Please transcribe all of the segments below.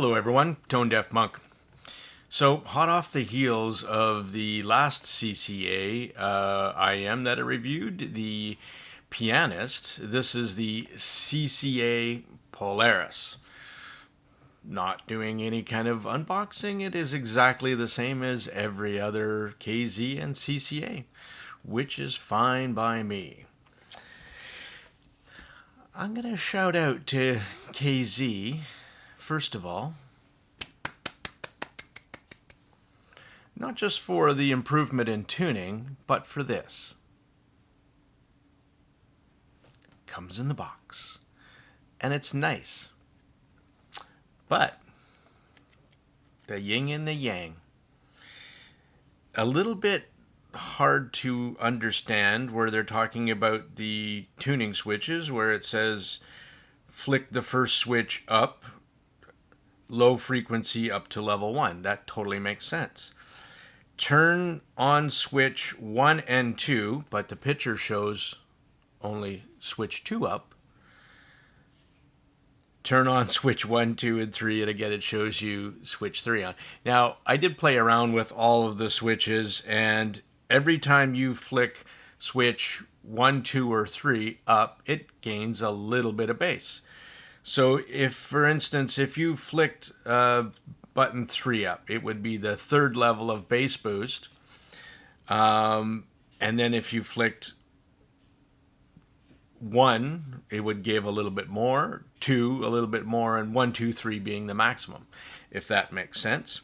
Hello everyone, Tone Deaf Monk. So, hot off the heels of the last CCA IM that I reviewed, the Pianist, this is the CCA Polaris. Not doing any kind of unboxing, it is exactly the same as every other KZ and CCA, which is fine by me. I'm going to shout out to KZ, first of all, not just for the improvement in tuning, but for this. Comes in the box. And it's nice. But the yin and the yang. A little bit hard to understand where they're talking about the tuning switches, where it says flick the first switch up, low frequency up to level 1. That totally makes sense. Turn on switch 1 and 2, but the picture shows only switch 2 up. Turn on switch 1, 2, and 3, and again it shows you switch 3 on. Now, I did play around with all of the switches, and every time you flick switch 1, 2, or 3 up, it gains a little bit of bass. So if, for instance, if you flicked button 3 up, it would be the third level of bass boost. And then if you flicked 1, it would give a little bit more, 2 a little bit more, and 1, 2, 3 being the maximum, if that makes sense.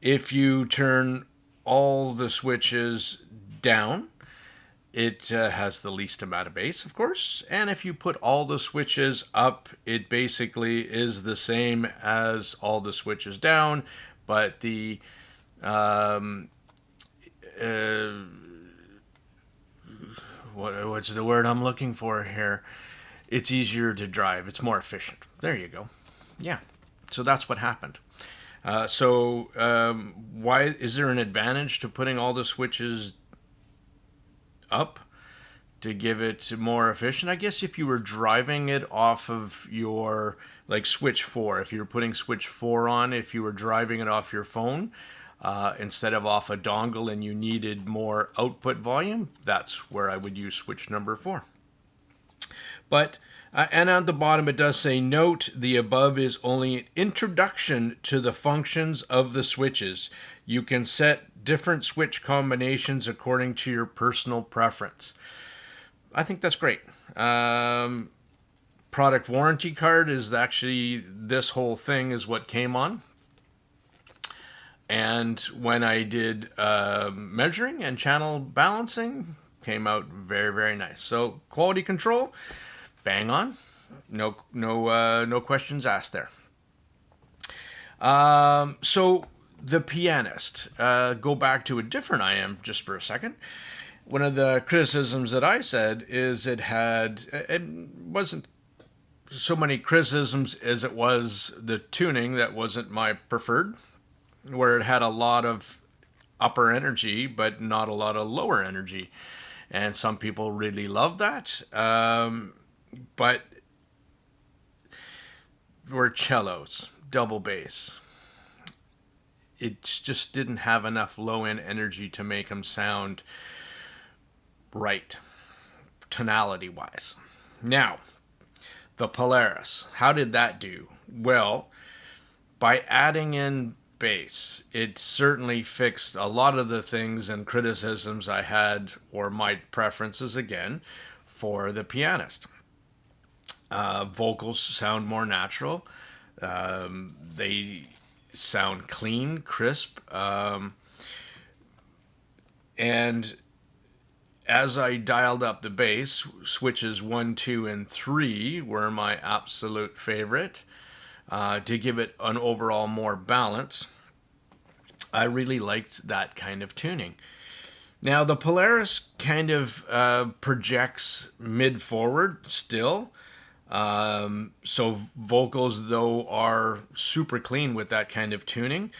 If you turn all the switches down, it has the least amount of bass, of course. And if you put all the switches up, it basically is the same as all the switches down, but the what's the word I'm looking for here? It's easier to drive. It's more efficient. There you go. Yeah. So that's what happened. Why is there an advantage to putting all the switches up to give it more efficient? I guess if you were driving it off of your, like switch 4, if you were putting switch 4 on, if you were driving it off your phone instead of off a dongle and you needed more output volume, that's where I would use switch number 4. But and on the bottom it does say, note the above is only an introduction to the functions of the switches. You can set different switch combinations according to your personal preference. I think that's great. Product warranty card is actually, this whole thing is what came on. And when I did measuring and channel balancing, came out very, very nice. So quality control, bang on. No questions asked there. So the Pianist. Go back to a different IM just for a second. One of the criticisms that I said is it wasn't so many criticisms as it was the tuning that wasn't my preferred, where it had a lot of upper energy but not a lot of lower energy. And some people really love that. But were cellos, double bass. It just didn't have enough low-end energy to make them sound right, tonality-wise. Now, the Polaris, how did that do? Well, by adding in bass, it certainly fixed a lot of the things and criticisms I had, or my preferences again, for the Pianist. Vocals sound more natural. They sound clean, crisp. And as I dialed up the bass, switches 1, 2, and 3 were my absolute favorite to give it an overall more balance. I really liked that kind of tuning. Now, the Polaris kind of projects mid-forward still. So vocals, though, are super clean with that kind of tuning.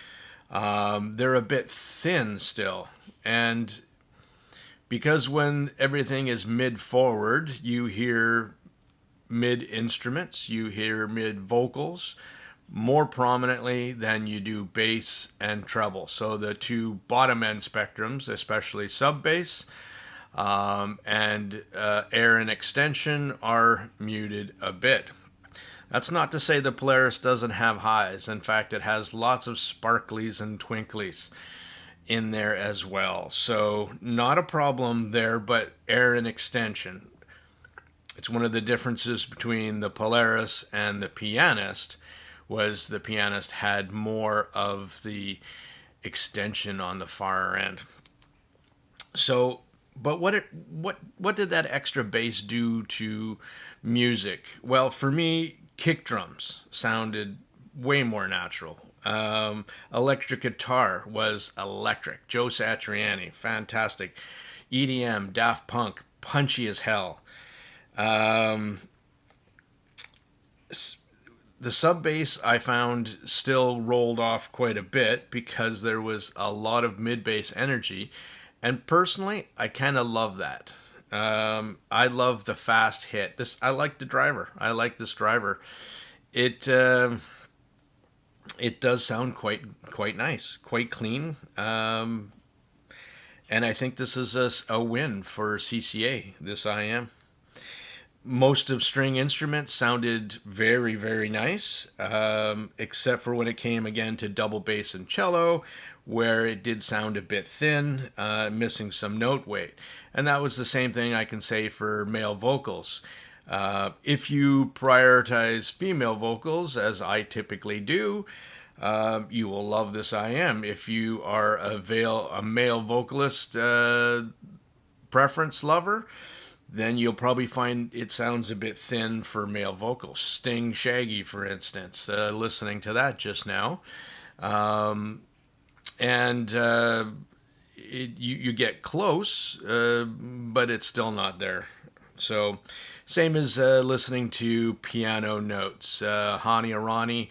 They're a bit thin still. And because when everything is mid-forward, you hear mid-instruments, you hear mid-vocals, more prominently than you do bass and treble. So the two bottom end spectrums, especially sub bass and air and extension, are muted a bit. That's not to say the Polaris doesn't have highs. In fact, it has lots of sparklies and twinklies in there as well. So not a problem there, but air and extension. It's one of the differences between the Polaris and the Pianist, was the Pianist had more of the extension on the far end. So, but what did that extra bass do to music? Well, for me, kick drums sounded way more natural. Electric guitar was electric. Joe Satriani, fantastic. EDM, Daft Punk, punchy as hell. The sub bass I found still rolled off quite a bit because there was a lot of mid bass energy, and personally, I kind of love that. I love the fast hit. I like the driver. I like this driver. It does sound quite nice, quite clean, and I think this is a win for CCA. This IM. Most of string instruments sounded very, very nice, except for when it came again to double bass and cello, where it did sound a bit thin, missing some note weight. And that was the same thing I can say for male vocals. If you prioritize female vocals, as I typically do, you will love this IM. If you are a male vocalist preference lover, then you'll probably find it sounds a bit thin for male vocals. Sting Shaggy, for instance, listening to that just now. You get close, but it's still not there. So, same as listening to piano notes. Hani Arani,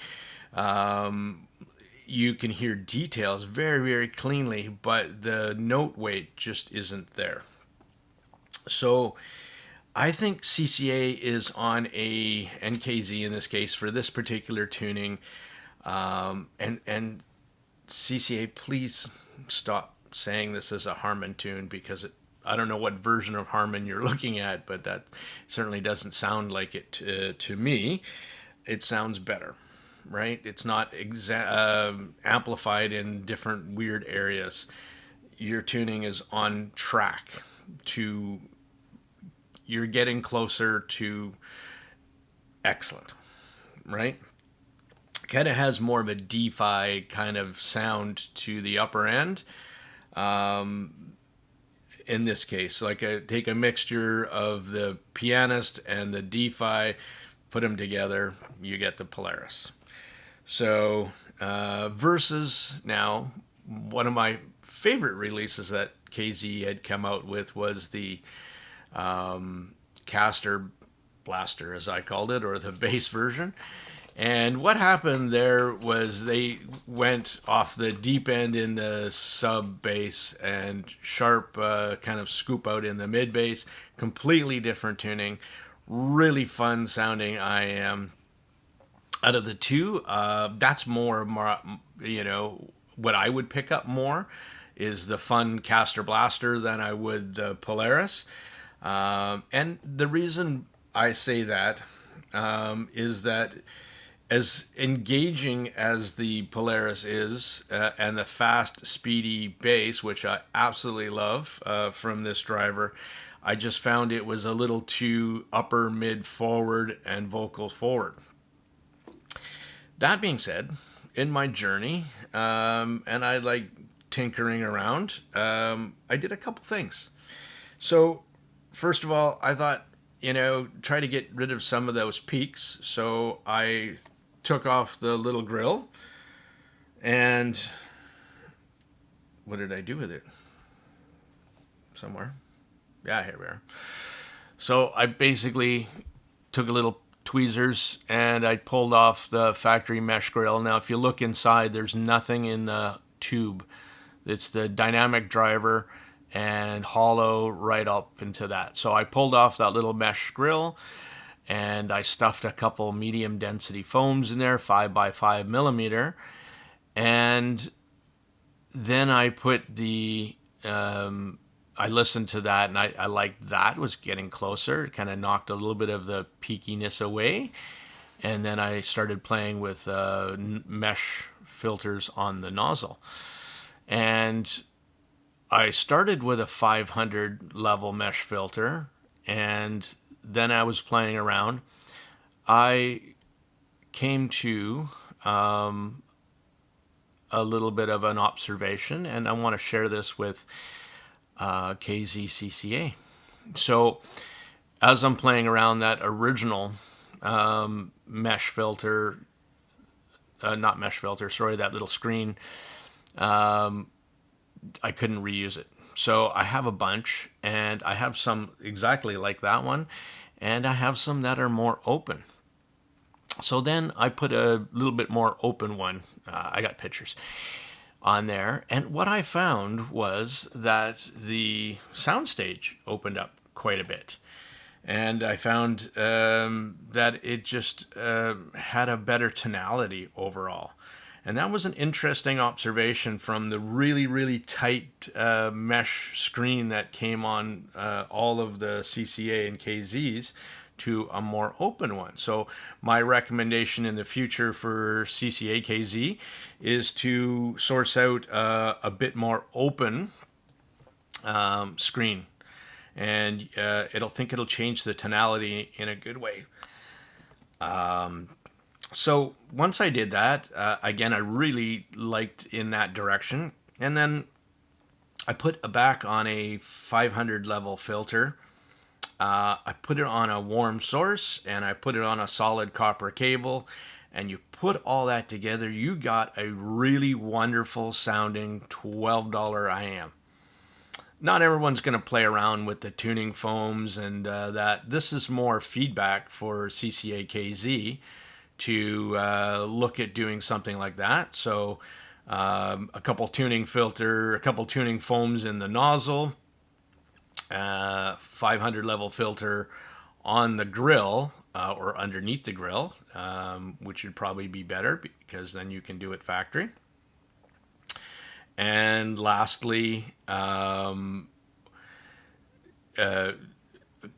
you can hear details very, very cleanly, but the note weight just isn't there. So I think CCA is on a NKZ in this case for this particular tuning, and CCA, please stop saying this is a Harman tune, because I don't know what version of Harman you're looking at, but that certainly doesn't sound like it to me. It sounds better, right? It's not amplified in different weird areas. Your tuning is on track to, you're getting closer to excellent, right? Kind of has more of a DeFi kind of sound to the upper end. In this case, like take a mixture of the Pianist and the DeFi, put them together, you get the Polaris. So versus now, one of my favorite releases that KZ had come out with was the Caster Blaster, as I called it, or the bass version. And what happened there was they went off the deep end in the sub bass and sharp kind of scoop out in the mid bass. Completely different tuning. Really fun sounding IM. Out of the two, that's more, what I would pick up more is the fun Caster Blaster than I would the Polaris. And the reason I say that is that as engaging as the Polaris is, and the fast, speedy bass, which I absolutely love from this driver, I just found it was a little too upper, mid, forward, and vocal forward. That being said, in my journey, and I like tinkering around, I did a couple things. So, first of all, I thought, try to get rid of some of those peaks. So I took off the little grill, and what did I do with it? Somewhere. Yeah, here we are. So I basically took a little tweezers and I pulled off the factory mesh grill. Now, if you look inside, there's nothing in the tube. It's the dynamic driver and hollow right up into that. So I pulled off that little mesh grill and I stuffed a couple medium density foams in there, 5 by 5 millimeter, and then I put I listened to that, and I liked that. It was getting closer. It kind of knocked a little bit of the peakiness away. And then I started playing with mesh filters on the nozzle. And I started with a 500 level mesh filter, and then I was playing around. I came to a little bit of an observation, and I want to share this with KZ CCA. So as I'm playing around that original mesh filter, not mesh filter, sorry, that little screen, I couldn't reuse it. So I have a bunch, and I have some exactly like that one, and I have some that are more open. So then I put a little bit more open one. I got pictures on there. And what I found was that the soundstage opened up quite a bit. And I found that it just had a better tonality overall. And that was an interesting observation from the really, really tight mesh screen that came on all of the CCA and KZs to a more open one. So my recommendation in the future for CCA KZ is to source out a bit more open screen, and it'll change the tonality in a good way. So once I did that, again, I really liked in that direction. And then I put back on a 500 level filter. I put it on a warm source, and I put it on a solid copper cable. And you put all that together, you got a really wonderful sounding $12 IM. Not everyone's going to play around with the tuning foams and that. This is more feedback for CCA KZ to look at doing something like that. So a couple tuning foams in the nozzle, 500 level filter on the grill or underneath the grill, which would probably be better because then you can do it factory. And lastly,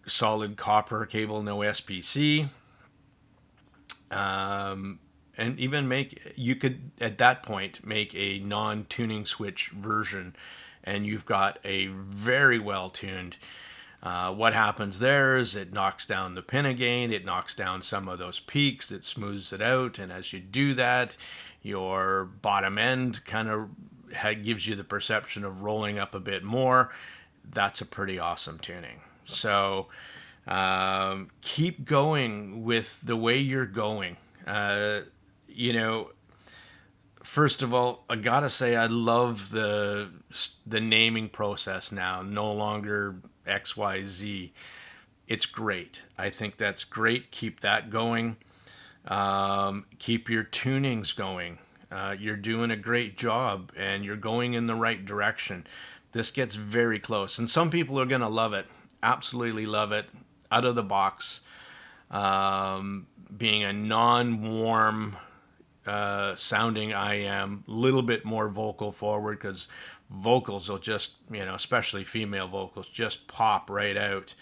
solid copper cable, no SPC. And even you could at that point make a non-tuning switch version, and you've got a very well tuned. What happens there is it knocks down the pin gain, it knocks down some of those peaks, it smooths it out, and as you do that, your bottom end kind of gives you the perception of rolling up a bit more. That's a pretty awesome tuning. So keep going with the way you're going. First of all, I gotta say I love the naming process now. No longer XYZ. It's great. I think that's great. Keep that going. Keep your tunings going. You're doing a great job, and you're going in the right direction. This gets very close, and some people are gonna love it. Absolutely love it. Out of the box. Being a non-warm sounding IM, little bit more vocal forward, because vocals will just, especially female vocals, just pop right out.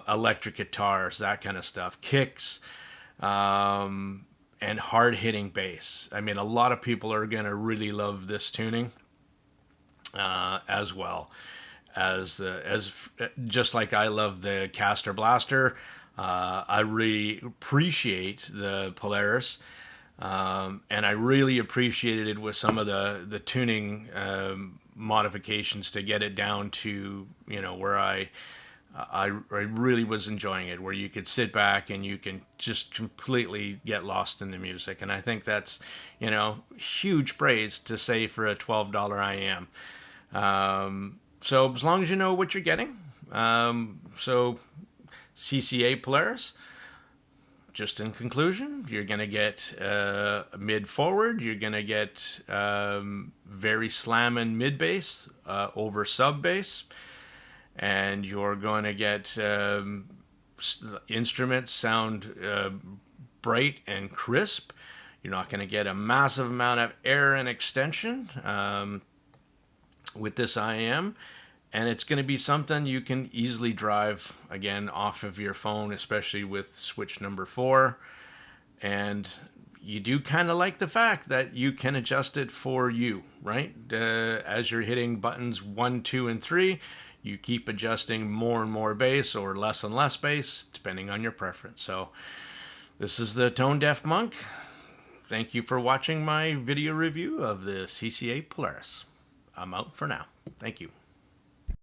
Electric guitars, that kind of stuff. Kicks, and hard-hitting bass. I mean, a lot of people are going to really love this tuning as well. As just like I love the Caster Blaster, I really appreciate the Polaris, and I really appreciated it with some of the tuning modifications to get it down to where I really was enjoying it, where you could sit back and you can just completely get lost in the music. And I think that's huge praise to say for a $12 IM. So as long as you know what you're getting, so CCA Polaris, just in conclusion, you're going to get mid forward, you're going to get very slamming mid bass over sub bass, and you're going to get instruments sound bright and crisp. You're not going to get a massive amount of air and extension with this IM. And it's going to be something you can easily drive, again, off of your phone, especially with switch number 4. And you do kind of like the fact that you can adjust it for you, right? As you're hitting buttons 1, 2, and 3, you keep adjusting more and more bass or less and less bass, depending on your preference. So this is the Tone Deaf Monk. Thank you for watching my video review of the CCA Polaris. I'm out for now. Thank you.